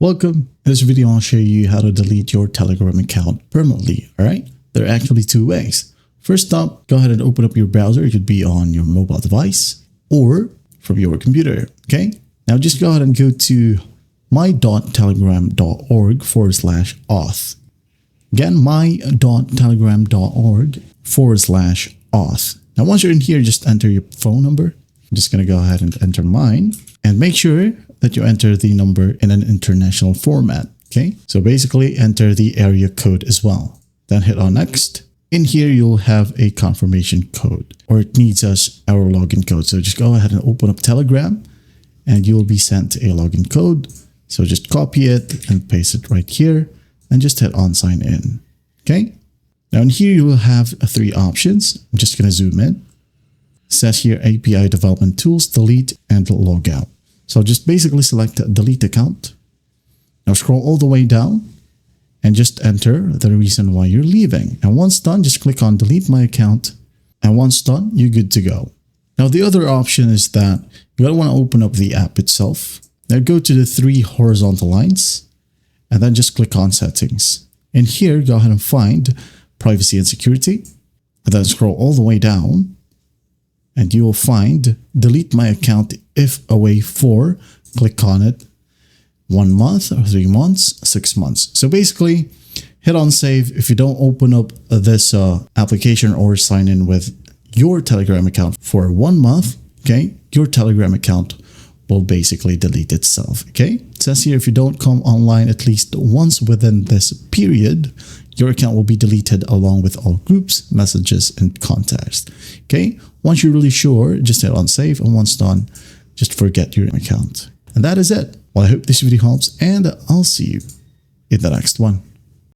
Welcome. In this video, I'll show you how to delete your Telegram account permanently. All right. There are actually two ways. First up, go ahead and open up your browser. It could be on your mobile device or from your computer. Okay. Now just go ahead and go to my.telegram.org/auth. Again, my.telegram.org/auth. Now, once you're in here, just enter your phone number. I'm just going to go ahead and enter mine and make sure that you enter the number in an international format. Okay. So basically enter the area code as well. Then hit on next. In here, you'll have a confirmation code, or it needs our login code. So just go ahead and open up Telegram and you will be sent a login code. So just copy it and paste it right here and just hit on sign in. Okay. Now in here, you will have three options. I'm just going to zoom in. It says here API development tools, delete and log out. So just basically select delete account. Now scroll all the way down and just enter the reason why you're leaving. And once done, just click on delete my account. And once done, you're good to go. Now the other option is that you're going to want to open up the app itself. Now go to the three horizontal lines and then just click on settings. In here, go ahead and find privacy and security. And then scroll all the way down and you will find delete my account if away for. Click on it. 1 month or 3 months, 6 months. So basically hit on save. If you don't open up this application or sign in with your Telegram account for 1 month, okay, your Telegram account will basically delete itself. Okay, it says here if you don't come online at least once within this period, your account will be deleted along with all groups, messages, and contacts. Okay, once you're really sure, just hit on save, and once done, just forget your account. And that is it. Well, I hope this video helps, and I'll see you in the next one.